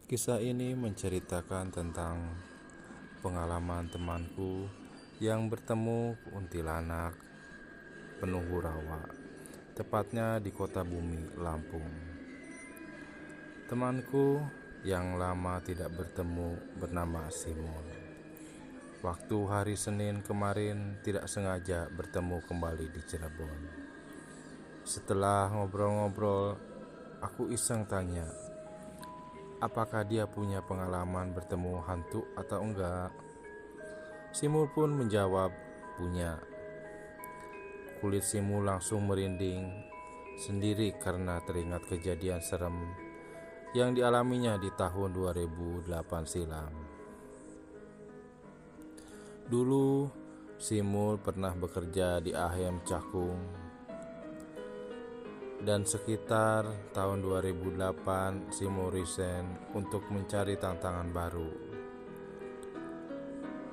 Kisah ini menceritakan tentang pengalaman temanku yang bertemu kuntilanak penunggu rawa, tepatnya di Kota Bumi, Lampung. Temanku yang lama tidak bertemu bernama Simon. Waktu hari Senin kemarin tidak sengaja bertemu kembali di Cirebon. Setelah ngobrol-ngobrol, aku iseng tanya, apakah dia punya pengalaman bertemu hantu atau enggak? Simul pun menjawab, punya. Kulit Simul langsung merinding sendiri karena teringat kejadian serem yang dialaminya di tahun 2008 silam. Dulu, Simul pernah bekerja di AHM Cakung, dan sekitar tahun 2008 Simul resign untuk mencari tantangan baru.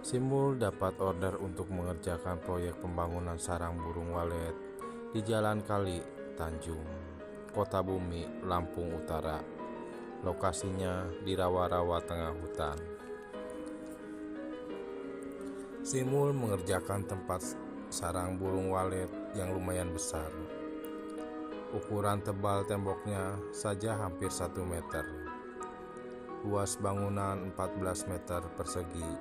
Simul dapat order untuk mengerjakan proyek pembangunan sarang burung walet di Jalan Kali Tanjung, Kota Bumi, Lampung Utara. Lokasinya di rawa-rawa tengah hutan. Simul mengerjakan tempat sarang burung walet yang lumayan besar. Ukuran tebal temboknya saja hampir 1 meter. Luas bangunan 14 meter persegi,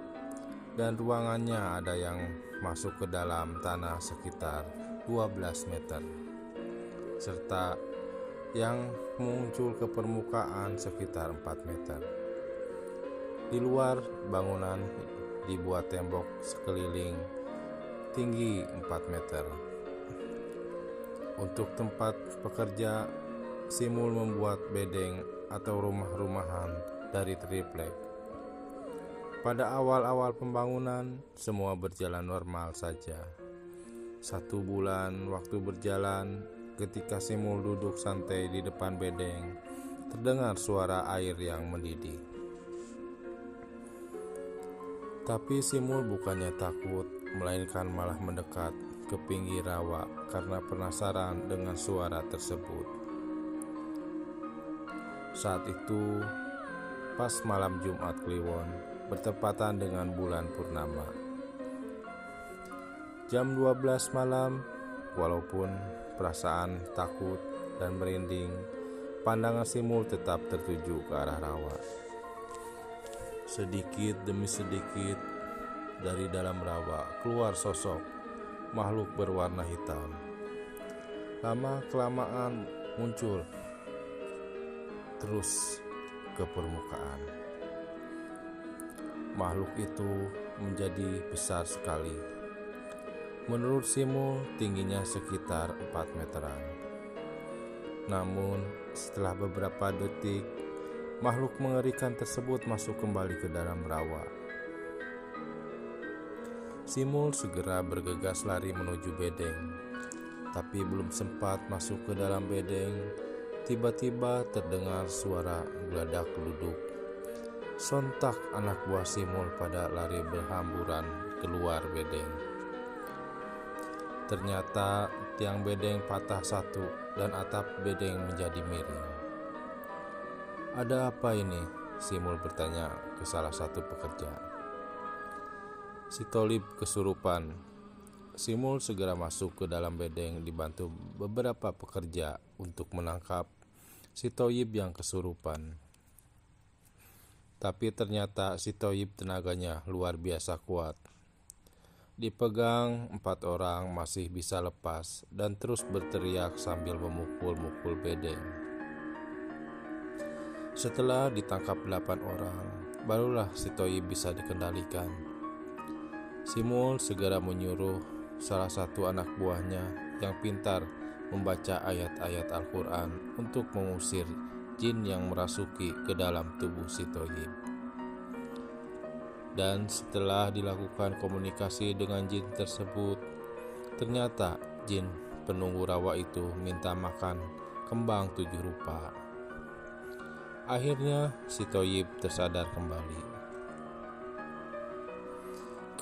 dan ruangannya ada yang masuk ke dalam tanah sekitar 12 meter, serta yang muncul ke permukaan sekitar 4 meter. Di luar bangunan dibuat tembok sekeliling tinggi 4 meter. Untuk tempat pekerja, Simul membuat bedeng atau rumah-rumahan dari triplek. Pada awal-awal pembangunan, semua berjalan normal saja. 1 bulan waktu berjalan, ketika Simul duduk santai di depan bedeng, terdengar suara air yang mendidih. Tapi Simul bukannya takut, melainkan malah mendekat ke pinggir rawa karena penasaran dengan suara tersebut. Saat itu, pas malam Jumat Kliwon, bertepatan dengan bulan purnama. Jam 12 malam, walaupun perasaan takut dan merinding, pandangan Simul tetap tertuju ke arah rawa. Sedikit demi sedikit, dari dalam rawa keluar sosok makhluk berwarna hitam. Lama-kelamaan muncul terus ke permukaan. Makhluk itu menjadi besar sekali. Menurut Simul, tingginya sekitar 4 meteran. Namun, setelah beberapa detik, makhluk mengerikan tersebut masuk kembali ke dalam rawa. Simul segera bergegas lari menuju bedeng, tapi belum sempat masuk ke dalam bedeng, tiba-tiba terdengar suara geladak-geluduk. Sontak anak buah Simul pada lari berhamburan keluar bedeng. Ternyata tiang bedeng patah satu dan atap bedeng menjadi miring. "Ada apa ini?" Simul bertanya ke salah satu pekerja. "Si Tolib kesurupan." Simul segera masuk ke dalam bedeng dibantu beberapa pekerja untuk menangkap si Toyib yang kesurupan. Tapi ternyata si Toyib tenaganya luar biasa kuat. Dipegang 4 orang masih bisa lepas dan terus berteriak sambil memukul-mukul bedeng. Setelah ditangkap 8 orang, barulah si Toyib bisa dikendalikan. Simul segera menyuruh salah satu anak buahnya yang pintar membaca ayat-ayat Al-Quran untuk mengusir jin yang merasuki ke dalam tubuh si Toyib. Dan setelah dilakukan komunikasi dengan jin tersebut, ternyata jin penunggu rawa itu minta makan kembang 7 rupa. Akhirnya si Toyib tersadar kembali.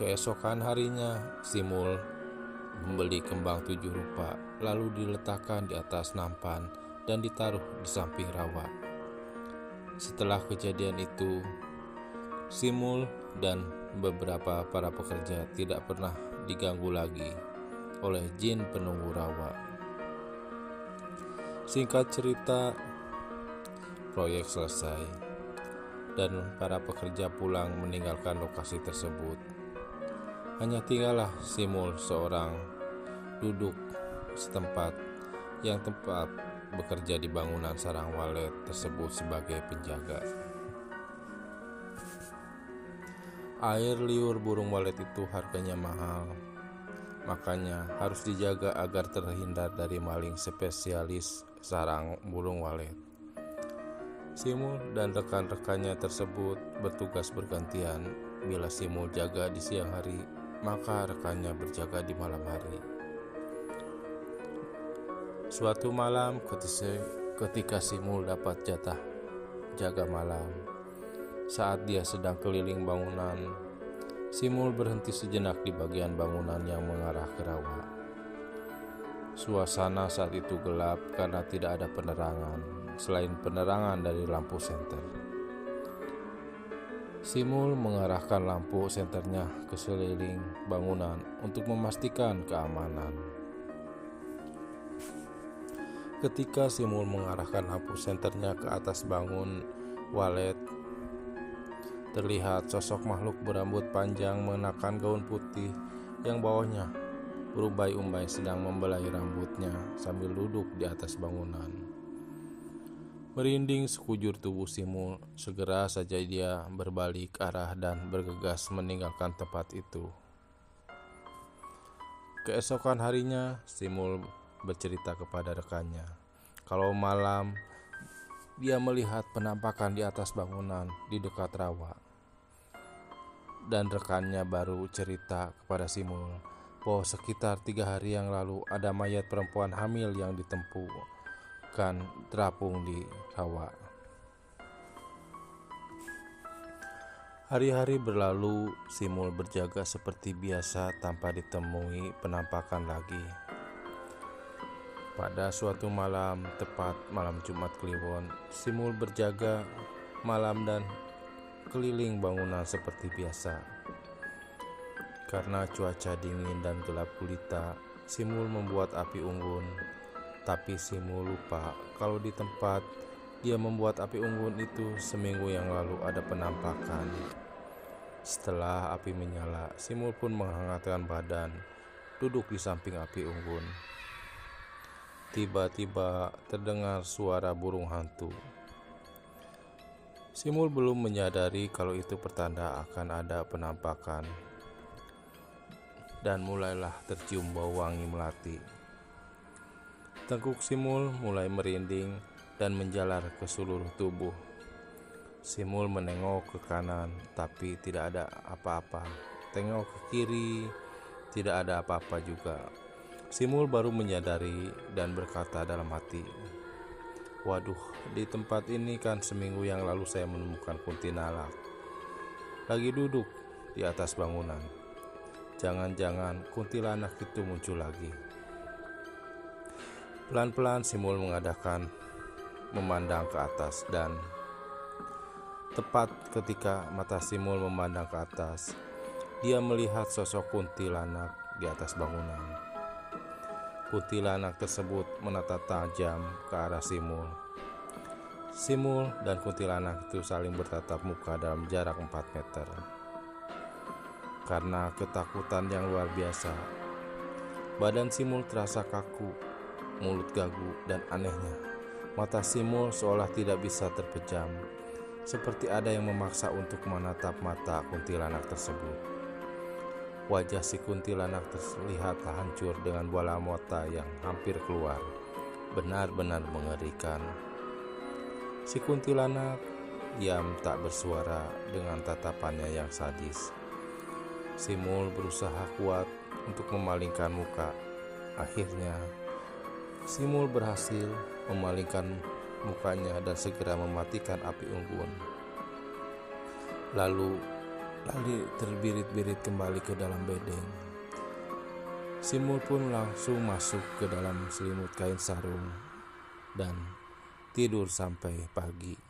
Keesokan harinya, Simul membeli kembang 7 rupa, lalu diletakkan di atas nampan dan ditaruh di samping rawa. Setelah kejadian itu, Simul dan beberapa para pekerja tidak pernah diganggu lagi oleh jin penunggu rawa. Singkat cerita, proyek selesai dan para pekerja pulang meninggalkan lokasi tersebut. Hanya tinggallah Simul seorang duduk setempat yang tempat bekerja di bangunan sarang walet tersebut sebagai penjaga. Air liur burung walet itu harganya mahal, makanya harus dijaga agar terhindar dari maling spesialis sarang burung walet. Simul dan rekan-rekannya tersebut bertugas bergantian. Bila Simul jaga di siang hari, maka rekannya berjaga di malam hari. Suatu malam ketika Simul dapat jatah jaga malam, saat dia sedang keliling bangunan, Simul berhenti sejenak di bagian bangunan yang mengarah ke rawa. Suasana saat itu gelap karena tidak ada penerangan selain penerangan dari lampu senter. Simul mengarahkan lampu senternya ke sekeliling bangunan untuk memastikan keamanan. Ketika Simul mengarahkan lampu senternya ke atas bangun walet, terlihat sosok makhluk berambut panjang mengenakan gaun putih yang bawahnya berumbai-umbai sedang membelai rambutnya sambil duduk di atas bangunan. Merinding sekujur tubuh Simul, segera saja dia berbalik arah dan bergegas meninggalkan tempat itu. Keesokan harinya, Simul bercerita kepada rekannya kalau malam dia melihat penampakan di atas bangunan di dekat rawa. Dan rekannya baru cerita kepada Simul bahwa sekitar 3 hari yang lalu ada mayat perempuan hamil yang ditemukan terapung di rawa. Hari-hari berlalu, Simul berjaga seperti biasa tanpa ditemui penampakan lagi. Pada suatu malam, tepat malam Jumat Kliwon, Simul berjaga malam dan keliling bangunan seperti biasa. Karena cuaca dingin dan gelap gulita, Simul membuat api unggun. Tapi Simul lupa kalau di tempat dia membuat api unggun itu seminggu yang lalu ada penampakan. Setelah api menyala, Simul pun menghangatkan badan, duduk di samping api unggun. Tiba-tiba terdengar suara burung hantu. Simul belum menyadari kalau itu pertanda akan ada penampakan. Dan mulailah tercium bau wangi melati. Tengkuk Simul mulai merinding dan menjalar ke seluruh tubuh. Simul menengok ke kanan, tapi tidak ada apa-apa. Tengok ke kiri, tidak ada apa-apa juga. Simul baru menyadari dan berkata dalam hati, "Waduh, di tempat ini kan seminggu yang lalu saya menemukan kuntilanak. Lagi duduk di atas bangunan. Jangan-jangan kuntilanak itu muncul lagi." Pelan-pelan Simul memandang ke atas dan tepat ketika mata Simul memandang ke atas, dia melihat sosok kuntilanak di atas bangunan. Kuntilanak tersebut menatap tajam ke arah Simul. Simul dan kuntilanak itu saling bertatap muka dalam jarak 4 meter. Karena ketakutan yang luar biasa, badan Simul terasa kaku, mulut gagu, dan anehnya, mata Simul seolah tidak bisa terpejam, seperti ada yang memaksa untuk menatap mata kuntilanak tersebut. Wajah si kuntilanak terlihat hancur dengan bola mata yang hampir keluar. Benar-benar mengerikan. Si kuntilanak diam tak bersuara dengan tatapannya yang sadis. Simul berusaha kuat untuk memalingkan muka. Akhirnya, Simul berhasil memalingkan mukanya dan segera mematikan api unggun. Lalu terbirit-birit kembali ke dalam bedeng. Simul pun langsung masuk ke dalam selimut kain sarung dan tidur sampai pagi.